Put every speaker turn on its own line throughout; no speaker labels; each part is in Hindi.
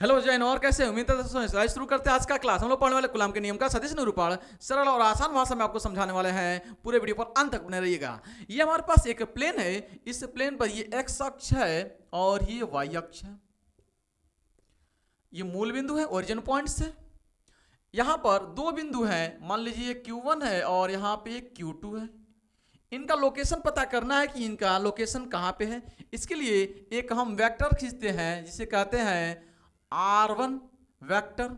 हेलो जैन, और कैसे हैं? उम्मीद है दोस्तों स्लाइड शुरू करते हैं आज का क्लास। हम लोग पढ़ने वाले कलाम के नियम का सदिश निरूपण सरल और आसान भाषा में आपको समझाने वाले हैं। पूरे वीडियो पर अंत तक बने रहिएगा। ये हमारे पास एक प्लेन है। इस प्लेन पर ये एक्स अक्ष है और ये वाई अक्ष है। ये मूल बिंदु है, ओरिजिन पॉइंट से। यहाँ पर दो बिंदु हैं, मान लीजिए Q1 है और यहाँ पे Q2 है। इनका लोकेशन पता करना है कि इनका लोकेशन कहाँ पे है। इसके लिए एक हम वेक्टर खींचते हैं जिसे कहते हैं R1 वेक्टर।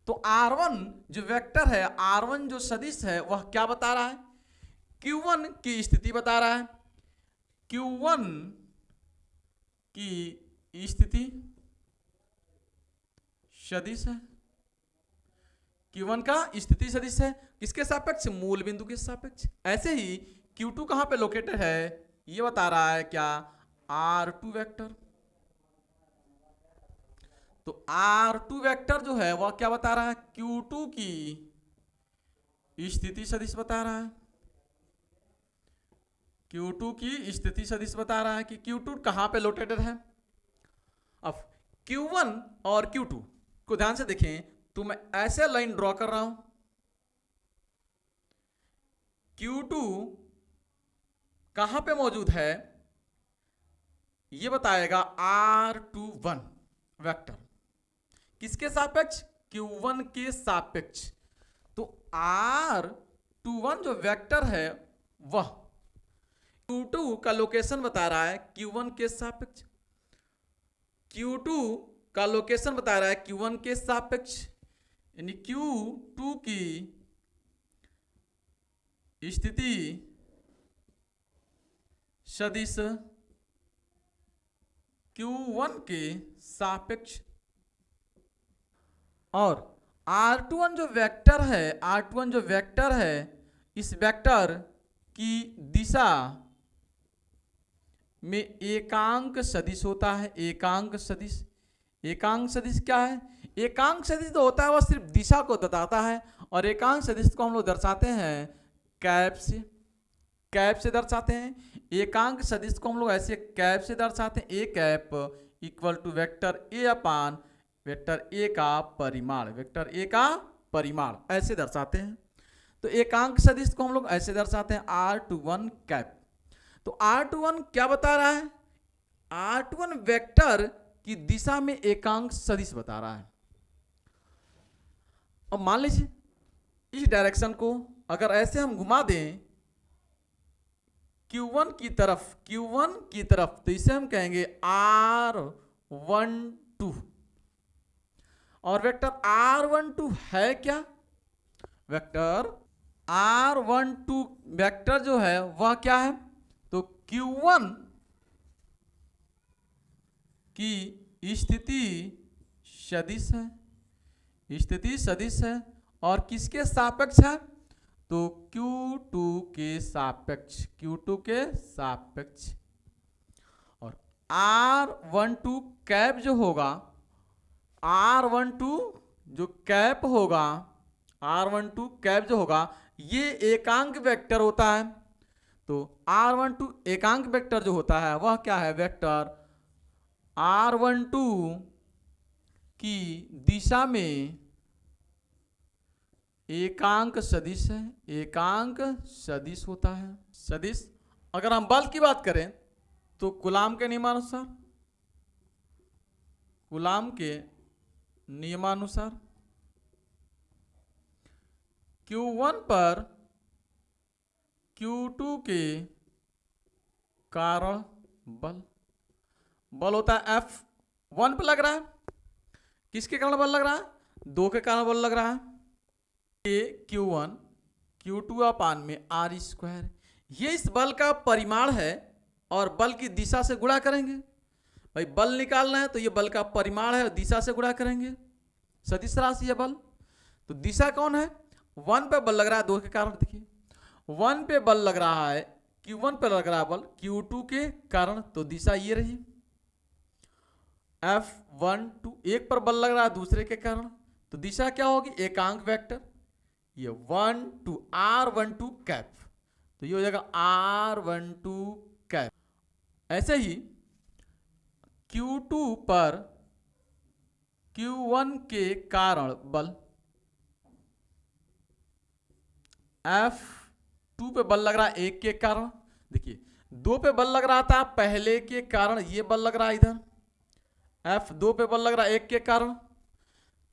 तो R1 जो वेक्टर है, R1 जो सदिश है, वह क्या बता रहा है? Q1 की स्थिति बता रहा है। Q1 की स्थिति सदिश है। Q1 का स्थिति सदिश है किसके सापेक्ष? मूल बिंदु के सापेक्ष। ऐसे ही Q2 कहाँ पे लोकेटेड है ये बता रहा है क्या? R2 vector. तो R2 वेक्टर जो है वह क्या बता रहा है? Q2 की स्थिति सदिश बता रहा है। Q2 की स्थिति सदिश बता रहा है कि Q2 कहाँ पे लोकेटेड है। अब Q1 और Q2 को ध्यान से देखें तो मैं ऐसे लाइन ड्रॉ कर रहा हूं। Q2 कहां पे मौजूद है ये बताएगा R21 वेक्टर। किसके सापेक्ष? Q1 के सापेक्ष। तो R21 जो वेक्टर है वह Q2 का लोकेशन बता रहा है Q1 के सापेक्ष। Q2 का लोकेशन बता रहा है Q1 के सापेक्ष, यानी Q2 की स्थिति सदिश Q1 के सापेक्ष। और R21 जो वेक्टर है, R21 जो वेक्टर है, इस वेक्टर की दिशा में एकांक सदिश होता है। एकांक सदिश, एकांक सदिश क्या है? एकांक सदिश तो होता है वह सिर्फ दिशा को बताता है, और एकांक सदिश को हम लोग दर्शाते हैं कैप से। कैप से दर्शाते हैं एकांक सदिश को हम लोग ऐसे कैप से दर्शाते हैं। A cap equal to vector a upon vector a का परिमाण। वेक्टर ए का परिमाण ऐसे दर्शाते हैं। तो एकांक सदिश को हम लोग ऐसे दर्शाते हैं R21 कैप। तो R21 क्या बता रहा है? R21 वेक्टर की दिशा में एकांक सदिश बता रहा है। अब मान लीजिए इस डायरेक्शन को अगर ऐसे हम घुमा दें Q1 की तरफ, Q1 की तरफ, तो इसे हम कहेंगे R12। और वेक्टर R12 है क्या? वेक्टर R12 वेक्टर जो है वह क्या है? तो Q1 की स्थिति सदिश है। स्थिति सदिश है और किसके सापेक्ष है? तो Q2 के सापेक्ष। Q2 के सापेक्ष। और R12 कैप जो होगा, R12 जो कैप होगा, R12 कैप जो होगा ये एकांक वेक्टर होता है। तो R12 एकांक वेक्टर जो होता है वह क्या है? वेक्टर R12 की दिशा में एकांक सदिश है। एकांक सदिश होता है। सदिश अगर हम बल की बात करें तो कूलाम के नियमानुसार, कूलाम के नियमानुसार Q1 पर Q2 के कारण बल, बल होता है F1 पर लग रहा है। किसके कारण बल लग रहा है? 2 के कारण बल लग रहा है। Q1 Q2 अपान में R²। ये इस बल का परिमाण है और बल की दिशा से गुणा करेंगे। भाई बल निकालना है तो ये बल का परिमाण है और दिशा से गुणा करेंगे। सदिश राशि है बल। तो दिशा कौन है? 1 पे बल लग रहा है 2 के कारण। देखिए 1 पे बल लग रहा है, Q1 पे लग रहा है बल Q2 के कारण, तो दिशा ये रही। F12 एक पर बल लग रहा है दूसरे के कारण, तो दिशा क्या होगी? एकांक वेक्टर। ये 1 2 R12 कैप, तो ये हो जाएगा R12 कैप। ऐसे ही Q2 पर Q1 के कारण बल, F2 पे बल लग रहा है 1 के कारण, देखिए 2 पे बल लग रहा था पहले के कारण, ये बल लग रहा है इधर, F2 पे बल लग रहा है 1 के कारण,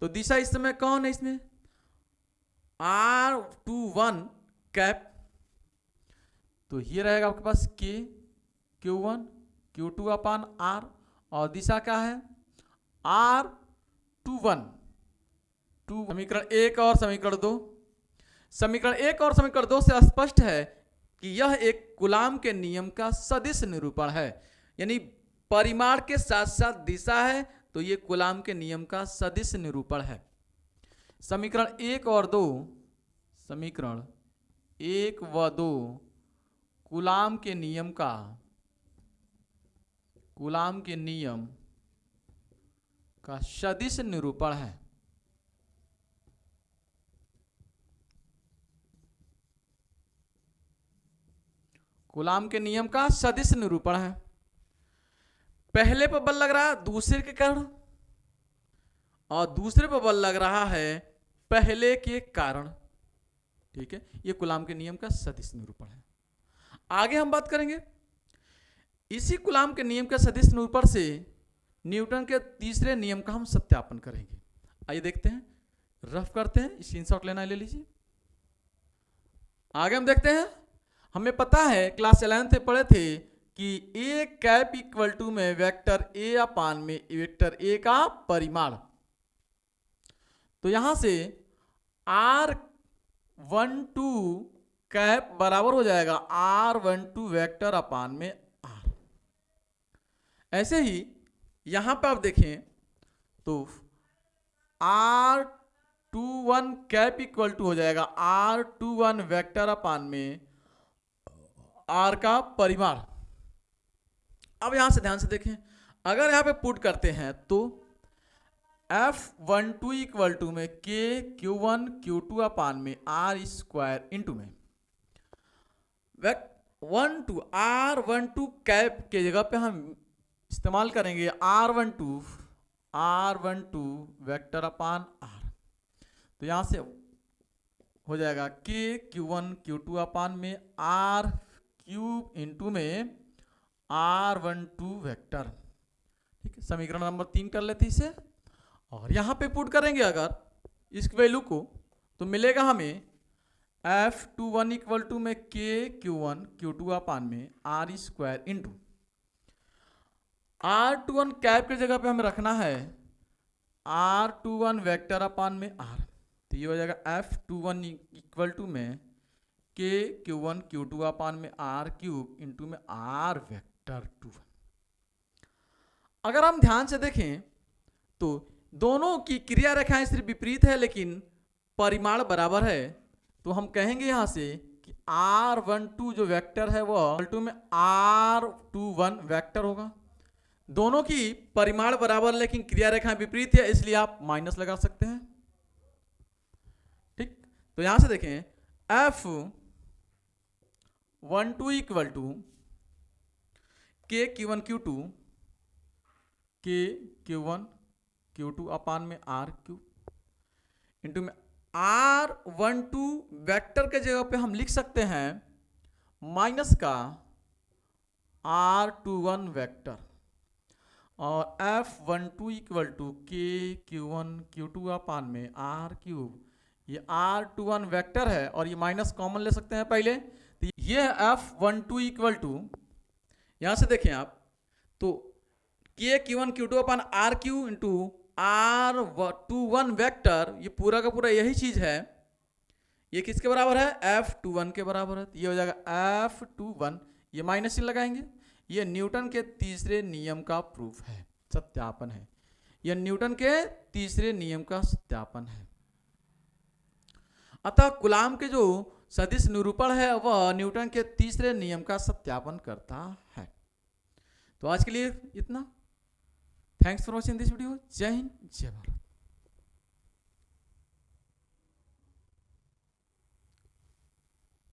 तो दिशा इस समय कौन है इसमें, R21 कैप, तो ये रहेगा आपके पास K Q1 Q2 अपान R, और दिशा क्या है R21, समीकरण 1 और समीकरण 2, समीकरण 1 और समीकरण 2 से स्पष्ट है कि यह एक कूलाम के नियम का सदिश निरूपण है, यानी परिमाण के साथ साथ दिशा है, तो ये कूलाम के नियम का सदिश निरूपण है। समीकरण 1 और 2, समीकरण 1 व 2 कूलाम के नियम का सदिश निरूपण है। कूलाम के नियम का सदिश निरूपण है। पहले पर बल लग रहा है दूसरे के कारण, और दूसरे पर बल लग रहा है पहले के कारण, ठीक है, ये कूलाम के नियम का सदिश निरूपण है। आगे हम बात करेंगे इसी कूलाम के नियम के सदिश निरूपण से न्यूटन के तीसरे नियम का हम सत्यापन करेंगे। आइए देखते हैं, रफ करते हैं, स्क्रीनशॉट लेना ले लीजिए। आगे हम देखते हैं, हमें पता है क्लास 11th में पढ़े थे कि ए कैप इक्वल टू में वेक्टर ए अपान में वेक्टर ए का परिमाण, तो यहां से R12 कैप बराबर हो जाएगा R12 वेक्टर अपान में R। ऐसे ही यहां पे आप देखें तो R21 कैप इक्वल टू हो जाएगा R21 वेक्टर अपान में R का परिमाण। अब यहां से ध्यान से देखें, अगर यहां पे पुट करते हैं तो F12 इक्वल टू में K Q1 Q2 अपान में R स्क्वायर इंटू में R12 कैप के जगह पे हम इस्तेमाल करेंगे R12 वेक्टर अपान R, तो यहां से हो जाएगा K Q1 Q2 अपान में R क्यूब इंटू में R12 वेक्टर, ठीक है। समीकरण नंबर 3 कर लेते इसे, और यहां पे पुट करेंगे अगर इस वैल्यू को, तो मिलेगा हमें F21 इक्वल टू में K Q1 Q2 अपान में R square into R21 cap की जगह पे हमें रखना है R21 वेक्टर अपान में R, तो ये हो जाएगा F21 इक्वल टू में K Q1 Q2 अपान में R क्यूब इंटू में R वेक्टर 2। अगर हम ध्यान से देखें तो दोनों की क्रिया रेखाएं सिर्फ विपरीत है लेकिन परिमाण बराबर है, तो हम कहेंगे यहां से कि R12 जो वेक्टर है वो इक्वल में R21 वेक्टर होगा। दोनों की परिमाण बराबर लेकिन क्रिया रेखाएं विपरीत है, इसलिए आप माइनस लगा सकते हैं, ठीक। तो यहां से देखें F12 equal to K Q1 Q2 K Q1 Q2 अपान में R क्यूब इंटू में R12 वेक्टर के जगह पे हम लिख सकते हैं माइनस का R21 वेक्टर, और F12 equal to K Q1 Q2 अपान में R क्यूब, ये R21 वेक्टर है और ये माइनस कॉमन ले सकते हैं पहले, तो ये F12 इक्वल टू, यहां से देखें आप तो K Q1 Q2 अपान R Q into R21 vector, ये पूरा का पूरा यही चीज है, ये किसके बराबर है F21 के बराबर है, तो ये हो जाएगा F21, ये माइनस चिन्ह लगाएंगे, ये न्यूटन के तीसरे नियम का प्रूफ है, सत्यापन है, यह न्यूटन के तीसरे नियम का सत्यापन है। अतः कूलाम के जो सदिश निरूपण है वह न्यूटन के तीसरे नियम का सत्यापन करता है। तो आज के लिए इतना। Thanks for watching this video. जय हिंद, जय भारत।